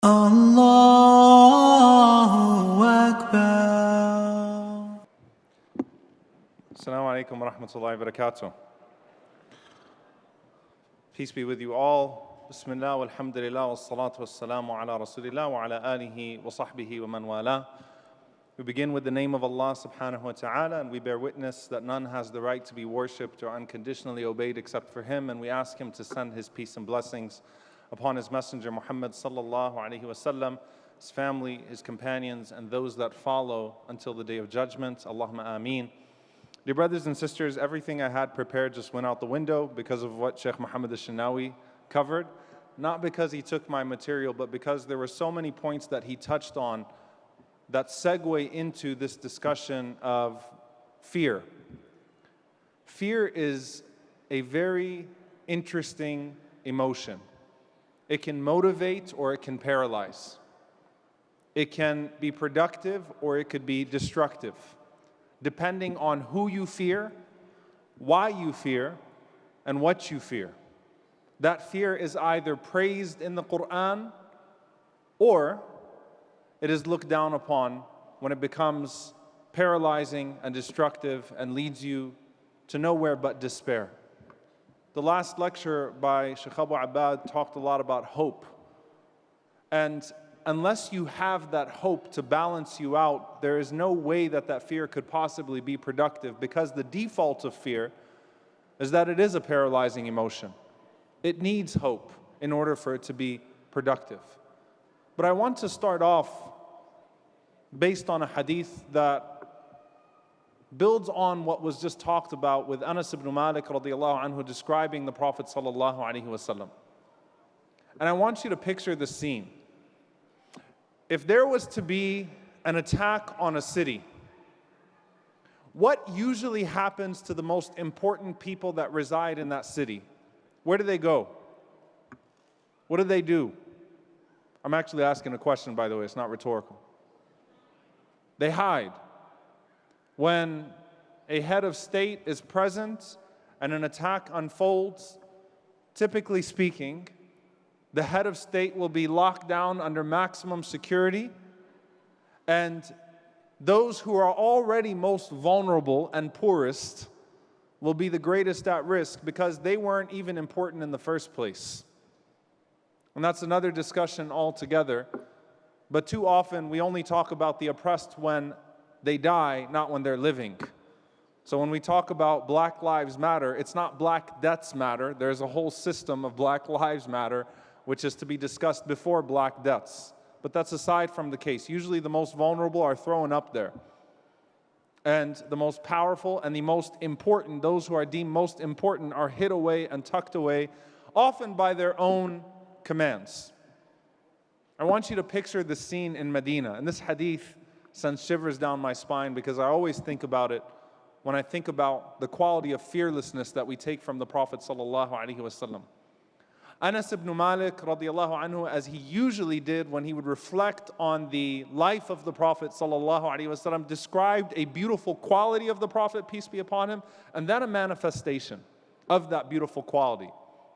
Allahu Akbar. Assalamu alaikum wa rahmatullahi wa barakatuh. Peace be with you all. Bismillah, walhamdulillah, wassalatu wassalamu ala rasulillah wa ala alihi wa sahbihi wa man wala. We begin with the name of Allah subhanahu wa ta'ala, and we bear witness that none has the right to be worshipped or unconditionally obeyed except for Him, and we ask Him to send His peace and blessings upon His Messenger Muhammad sallallahu alaihi wasallam, His family, His companions, and those that follow until the Day of Judgment. Allahumma ameen. Dear brothers and sisters, everything I had prepared just went out the window because of what Sheikh Muhammad al-Shinawi covered. Not because he took my material, but because there were so many points that he touched on that segue into this discussion of fear. Fear is a very interesting emotion. It can motivate or it can paralyze. It can be productive or it could be destructive, depending on who you fear, why you fear, and what you fear. That fear is either praised in the Quran or it is looked down upon when it becomes paralyzing and destructive and leads you to nowhere but despair. The last lecture by Sheikh Abu Abad talked a lot about hope. And unless you have that hope to balance you out, there is no way that that fear could possibly be productive, because the default of fear is that it is a paralyzing emotion. It needs hope in order for it to be productive. But I want to start off based on a hadith that builds on what was just talked about with Anas ibn Malik radiallahu anhu describing the Prophet sallallahu alaihi wasallam. And I want you to picture the scene. If there was to be an attack on a city, what usually happens to the most important people that reside in that city? Where do they go? What do they do? I'm actually asking a question, by the way, it's not rhetorical. They hide. When a head of state is present and an attack unfolds, typically speaking, the head of state will be locked down under maximum security, and those who are already most vulnerable and poorest will be the greatest at risk because they weren't even important in the first place. And that's another discussion altogether. But too often we only talk about the oppressed when they die, not when they're living. So when we talk about Black Lives Matter, it's not Black Deaths Matter. There's a whole system of Black Lives Matter, which is to be discussed before Black Deaths. But that's aside from the case. Usually the most vulnerable are thrown up there. And the most powerful and the most important, those who are deemed most important, are hid away and tucked away, often by their own commands. I want you to picture the scene in Medina. And this hadith sends shivers down my spine because I always think about it when I think about the quality of fearlessness that we take from the Prophet sallallahu alaihi wasallam. Anas ibn Malik radiallahu anhu, as he usually did when he would reflect on the life of the Prophet sallallahu alaihi wasallam, described a beautiful quality of the Prophet, peace be upon him, and then a manifestation of that beautiful quality.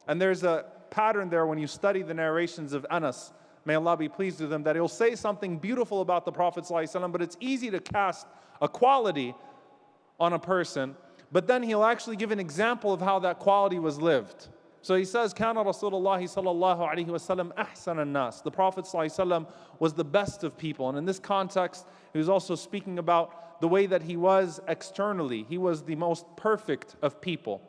And there's a pattern there when you study the narrations of Anas, may Allah be pleased with him, that he'll say something beautiful about the Prophet ﷺ, but it's easy to cast a quality on a person, but then he'll actually give an example of how that quality was lived. So he says, Kana Rasulullah sallallahu alaihi wasallam ahsan an-nas. The Prophet ﷺ was the best of people. And in this context, he was also speaking about the way that he was externally. He was the most perfect of people.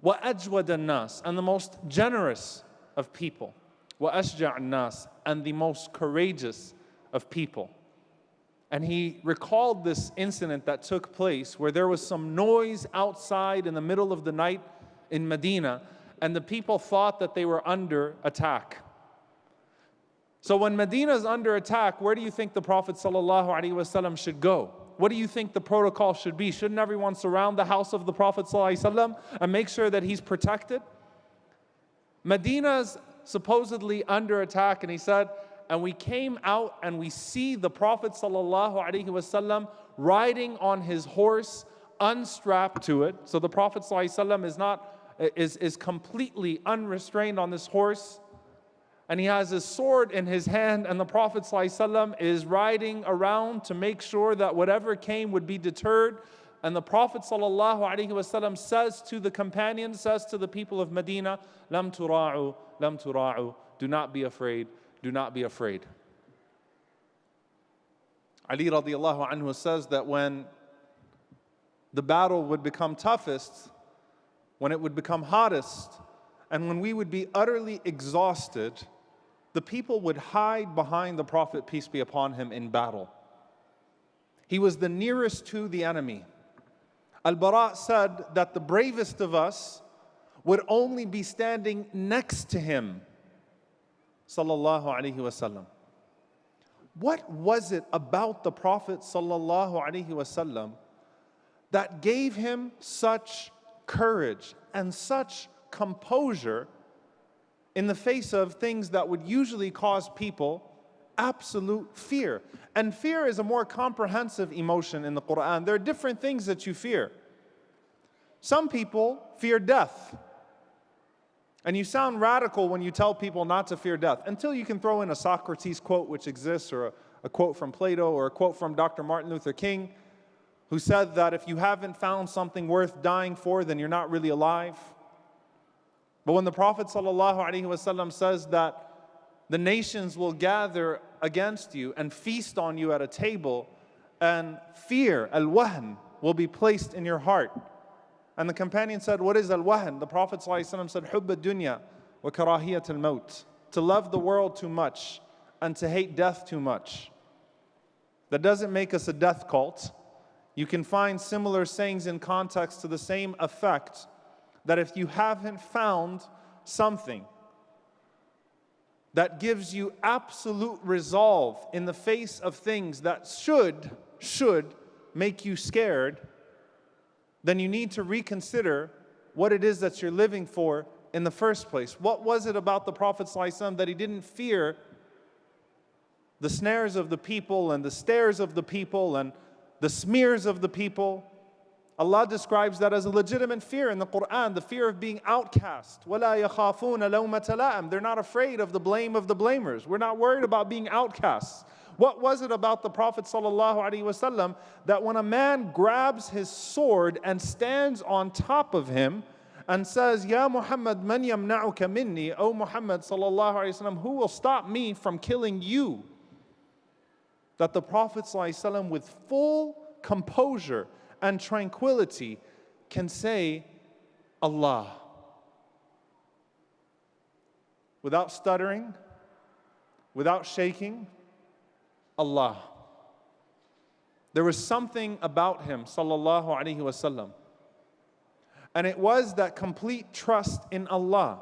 Wa ajwad an-nas, and the most generous of people. وَأَشْجَعَ النَّاسِ, and the most courageous of people. And he recalled this incident that took place where there was some noise outside in the middle of the night in Medina, and the people thought that they were under attack. So when Medina is under attack, where do you think the Prophet ﷺ should go? What do you think the protocol should be? Shouldn't everyone surround the house of the Prophet ﷺ and make sure that he's protected? Medina's supposedly under attack, and he said, and we came out and we see the Prophet ﷺ riding on his horse, unstrapped to it. So the Prophet ﷺ is completely unrestrained on this horse. and he has his sword in his hand, and the Prophet ﷺ is riding around to make sure that whatever came would be deterred. And the Prophet ﷺ says to the companions, says to the people of Medina, "Lam tura'u, lam tura'u." Do not be afraid, do not be afraid. Ali radiallahu anhu says that when the battle would become toughest, when it would become hottest, and when we would be utterly exhausted, the people would hide behind the Prophet, peace be upon him, in battle. He was the nearest to the enemy. Al-Bara said that the bravest of us would only be standing next to him, sallallahu alaihi wasallam. What was it about the Prophet sallallahu alaihi wasallam that gave him such courage and such composure in the face of things that would usually cause people absolute fear? And fear is a more comprehensive emotion in the Quran. There are different things that you fear. Some people fear death. And you sound radical when you tell people not to fear death, until you can throw in a Socrates quote which exists, or a quote from Plato, or a quote from Dr. Martin Luther King, who said that if you haven't found something worth dying for, then you're not really alive. But when the Prophet ﷺ says that the nations will gather against you and feast on you at a table, and fear, al-wahn, will be placed in your heart. And the companion said, what is al-wahn? The Prophet ﷺ said, hubb ad-dunya wa karahiyat al-maut. To love the world too much and to hate death too much. That doesn't make us a death cult. You can find similar sayings in context to the same effect, that if you haven't found something that gives you absolute resolve in the face of things that should make you scared, then you need to reconsider what it is that you're living for in the first place. What was it about the Prophet ﷺ that he didn't fear the snares of the people and the stares of the people and the smears of the people? Allah describes that as a legitimate fear in the Quran, the fear of being outcast. وَلَا يَخَافُونَ لَوْمَةَ لَائِمٍ. They're not afraid of the blame of the blamers. We're not worried about being outcasts. What was it about the Prophet ﷺ that when a man grabs his sword and stands on top of him and says, Ya Muhammad, man yamna'uka minni, O Muhammad sallallahu alaihi wasallam, who will stop me from killing you? That the Prophet ﷺ with full composure and tranquility can say, Allah. Without stuttering, without shaking, Allah. There was something about him, sallallahu alaihi wasallam, and it was that complete trust in Allah,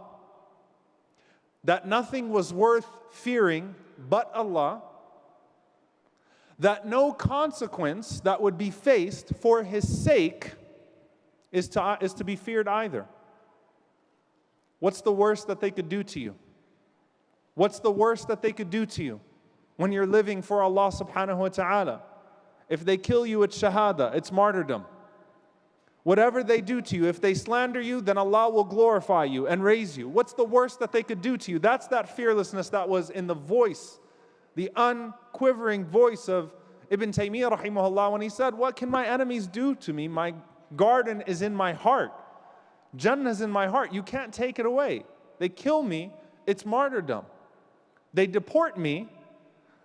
that nothing was worth fearing but Allah, that no consequence that would be faced for his sake is to be feared either. What's the worst that they could do to you? What's the worst that they could do to you when you're living for Allah subhanahu wa ta'ala? If they kill you, it's shahada, it's martyrdom. Whatever they do to you, if they slander you, then Allah will glorify you and raise you. What's the worst that they could do to you? That's that fearlessness that was in the voice, the unquivering voice of Ibn Taymiyyah rahimahullah when he said, what can my enemies do to me? My garden is in my heart. Jannah is in my heart. You can't take it away. They kill me, it's martyrdom. They deport me,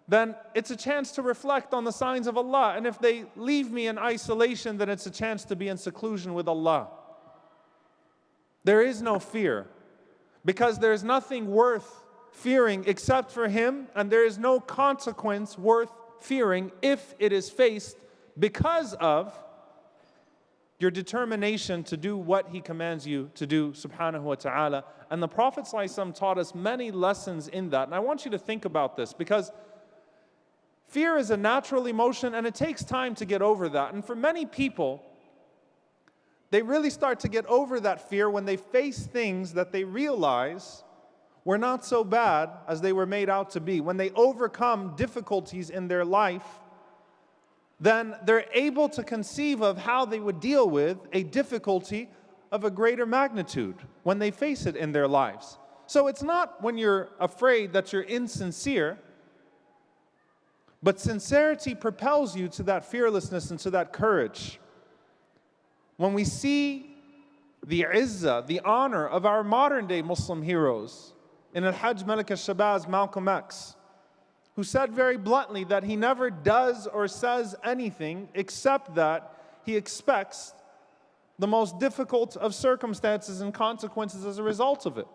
then it's a chance to reflect on the signs of Allah. And if they leave me in isolation, then it's a chance to be in seclusion with Allah. There is no fear, because there's nothing worth fearing except for Him, and there is no consequence worth fearing if it is faced because of your determination to do what He commands you to do, subhanahu wa ta'ala. And the Prophet ﷺ taught us many lessons in that. And I want you to think about this, because fear is a natural emotion and it takes time to get over that. And for many people, they really start to get over that fear when they face things that they realize were not so bad as they were made out to be. When they overcome difficulties in their life, then they're able to conceive of how they would deal with a difficulty of a greater magnitude when they face it in their lives. So it's not when you're afraid that you're insincere, but sincerity propels you to that fearlessness and to that courage. When we see the izzah, the honor of our modern day Muslim heroes, in Al-Hajj Malik al-Shabazz, Malcolm X, who said very bluntly that he never does or says anything except that he expects the most difficult of circumstances and consequences as a result of it.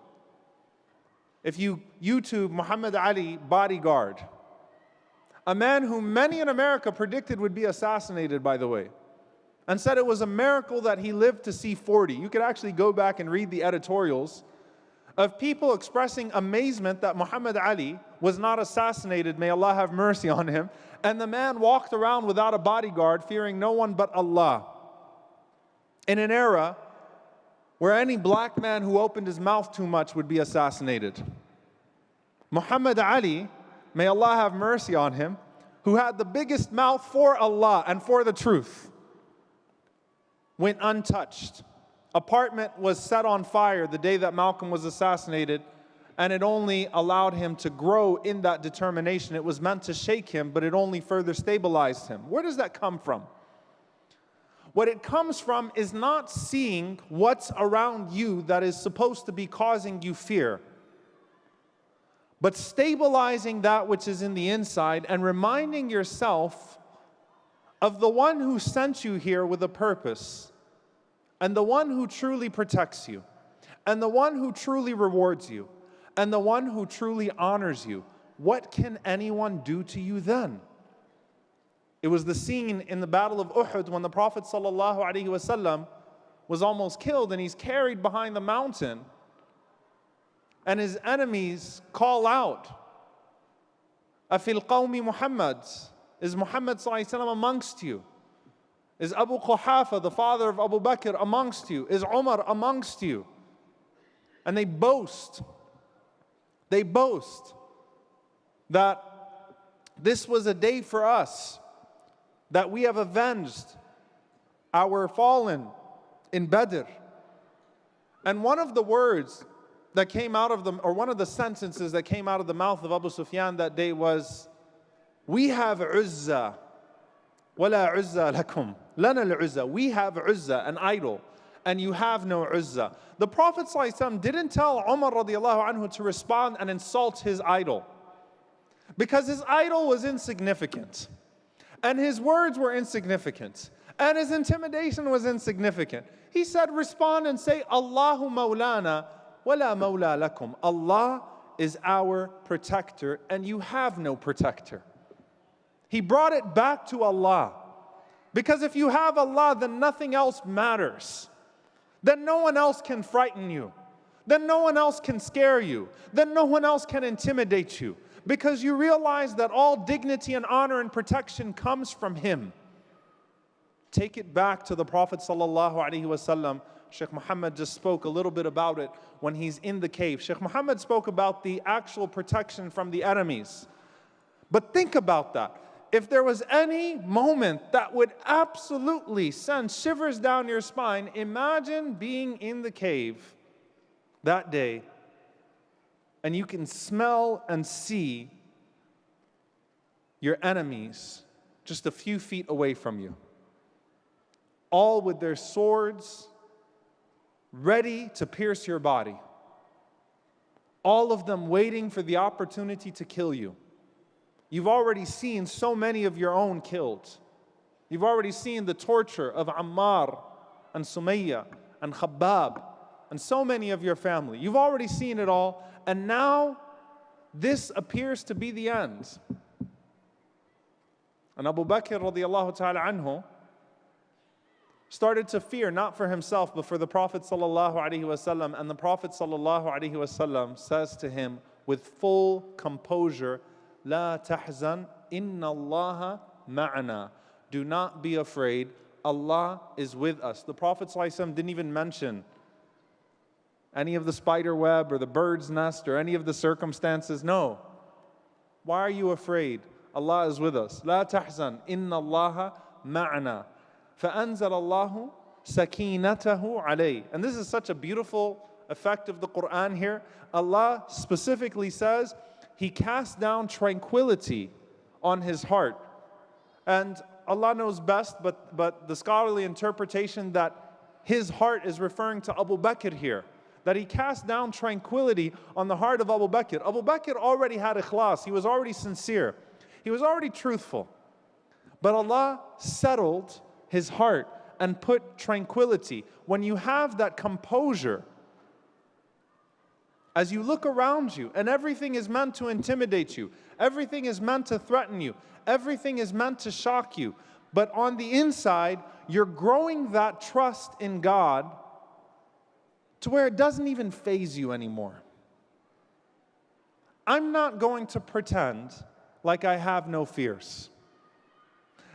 If you YouTube Muhammad Ali bodyguard, a man who many in America predicted would be assassinated, by the way, and said it was a miracle that he lived to see 40. You could actually go back and read the editorials of people expressing amazement that Muhammad Ali was not assassinated, may Allah have mercy on him, and the man walked around without a bodyguard, fearing no one but Allah. In an era where any black man who opened his mouth too much would be assassinated. Muhammad Ali, may Allah have mercy on him, who had the biggest mouth for Allah and for the truth, went untouched. Apartment was set on fire the day that Malcolm was assassinated, and it only allowed him to grow in that determination. It was meant to shake him, but it only further stabilized him. Where does that come from? What it comes from is not seeing what's around you that is supposed to be causing you fear, but stabilizing that which is in the inside and reminding yourself of the one who sent you here with a purpose, and the one who truly protects you, and the one who truly rewards you, and the one who truly honors you. What can anyone do to you then? It was the scene in the Battle of Uhud when the Prophet ﷺ was almost killed, and he's carried behind the mountain, and his enemies call out, "Afil qawmi Muhammad?" Is Muhammad ﷺ amongst you? Is Abu Quhafa, the father of Abu Bakr, amongst you? Is Umar amongst you? And they boast that this was a day for us, that we have avenged our fallen in Badr. And one of the words that came out of them, or one of the sentences that came out of the mouth of Abu Sufyan that day was, "We have Uzza, wala Uzza lakum, lana al-Uzza." We have Uzza, an idol, and you have no Uzza. The Prophet ﷺ didn't tell Umar radiallahu anhu to respond and insult his idol, because his idol was insignificant, and his words were insignificant, and his intimidation was insignificant. He said, respond and say, "Allahu maulana wala maula lakum." Allah is our protector, and you have no protector. He brought it back to Allah, because if you have Allah, then nothing else matters. Then no one else can frighten you. Then no one else can scare you. Then no one else can intimidate you, because you realize that all dignity and honor and protection comes from Him. Take it back to the Prophet ﷺ. Sheikh Muhammad just spoke a little bit about it when he's in the cave. Sheikh Muhammad spoke about the actual protection from the enemies. But think about that. If there was any moment that would absolutely send shivers down your spine, imagine being in the cave that day, and you can smell and see your enemies just a few feet away from you, all with their swords ready to pierce your body, all of them waiting for the opportunity to kill you. You've already seen so many of your own killed. You've already seen the torture of Ammar and Sumayya and Khabbab and so many of your family. You've already seen it all, and now this appears to be the end. And Abu Bakr radiallahu ta'ala anhu started to fear, not for himself, but for the Prophet sallallahu alaihi wasallam. And the Prophet sallallahu alaihi wasallam says to him with full composure, "La tahzan, inna Allaha ma'ana." Do not be afraid, Allah is with us. The Prophet sallallahu alaihi wasallam didn't even mention any of the spider web or the bird's nest or any of the circumstances. No. Why are you afraid? Allah is with us. La tahzan, inna Allaha ma'ana. فَأَنزَلَ اللَّهُ سَكِينَتَهُ عَلَيْهِ. And this is such a beautiful effect of the Quran here, Allah specifically says He cast down tranquility on his heart. And Allah knows best, but the scholarly interpretation that his heart is referring to Abu Bakr here. That He cast down tranquility on the heart of Abu Bakr. Abu Bakr already had ikhlas. He was already sincere. He was already truthful. But Allah settled his heart and put tranquility. When you have that composure, as you look around you and everything is meant to intimidate you, everything is meant to threaten you, everything is meant to shock you, but on the inside, you're growing that trust in God to where it doesn't even faze you anymore. I'm not going to pretend like I have no fears.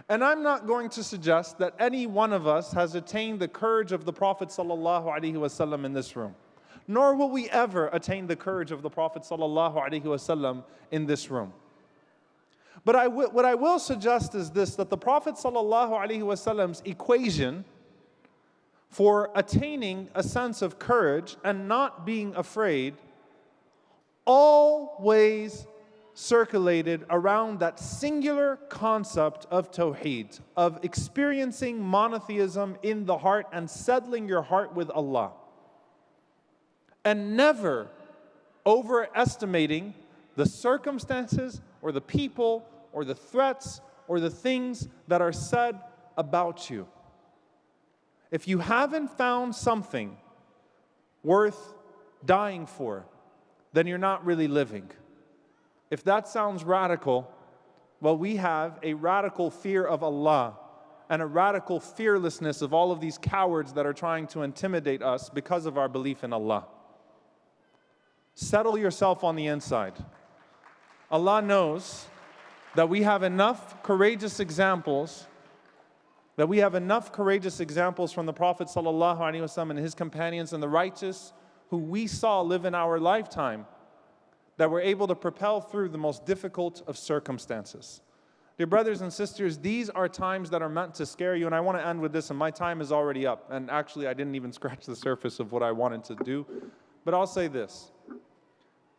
And I'm not going to suggest that any one of us has attained the courage of the Prophet ﷺ in this room. Nor will we ever attain the courage of the Prophet ﷺ in this room. But what I will suggest is this, that the Prophet ﷺ's equation for attaining a sense of courage and not being afraid always circulated around that singular concept of Tawheed, of experiencing monotheism in the heart and settling your heart with Allah. And never overestimating the circumstances or the people or the threats or the things that are said about you. If you haven't found something worth dying for, then you're not really living. If that sounds radical, well, we have a radical fear of Allah and a radical fearlessness of all of these cowards that are trying to intimidate us because of our belief in Allah. Settle yourself on the inside. Allah knows that we have enough courageous examples from the Prophet ﷺ and his companions and the righteous who we saw live in our lifetime that were able to propel through the most difficult of circumstances. Dear brothers and sisters, these are times that are meant to scare you, and I want to end with this, and my time is already up, and actually I didn't even scratch the surface of what I wanted to do, but I'll say this.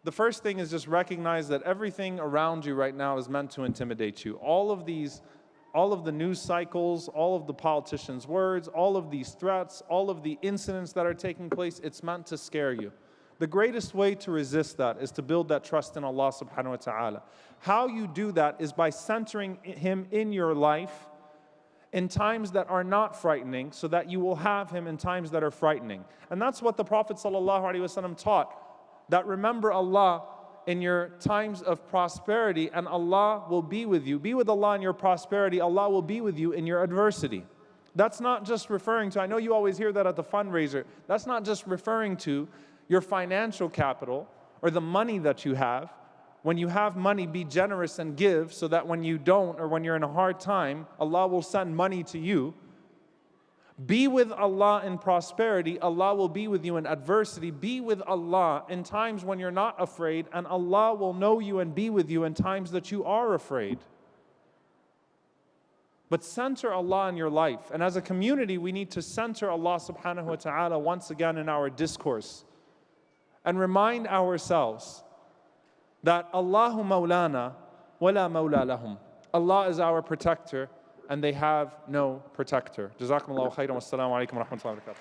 The first thing is just recognize that everything around you right now is meant to intimidate you. All of the news cycles, all of the politicians' words, all of these threats, all of the incidents that are taking place, it's meant to scare you. The greatest way to resist that is to build that trust in Allah subhanahu wa ta'ala. How you do that is by centering Him in your life in times that are not frightening, so that you will have Him in times that are frightening. And that's what the Prophet ﷺ taught, that remember Allah in your times of prosperity and Allah will be with you. Be with Allah in your prosperity, Allah will be with you in your adversity. That's not just referring to, I know you always hear that at the fundraiser, that's not just referring to your financial capital or the money that you have. When you have money, be generous and give, so that when you don't or when you're in a hard time, Allah will send money to you. Be with Allah in prosperity, Allah will be with you in adversity. Be with Allah in times when you're not afraid, and Allah will know you and be with you in times that you are afraid. But center Allah in your life. And as a community, we need to center Allah subhanahu wa ta'ala once again in our discourse. And remind ourselves that Allahu Mawlana wala mawla lahum. Allah is our protector and they have no protector. Jazakumullahu khairan. Wassalamu alaikum wa rahmatullahi wa barakatuh.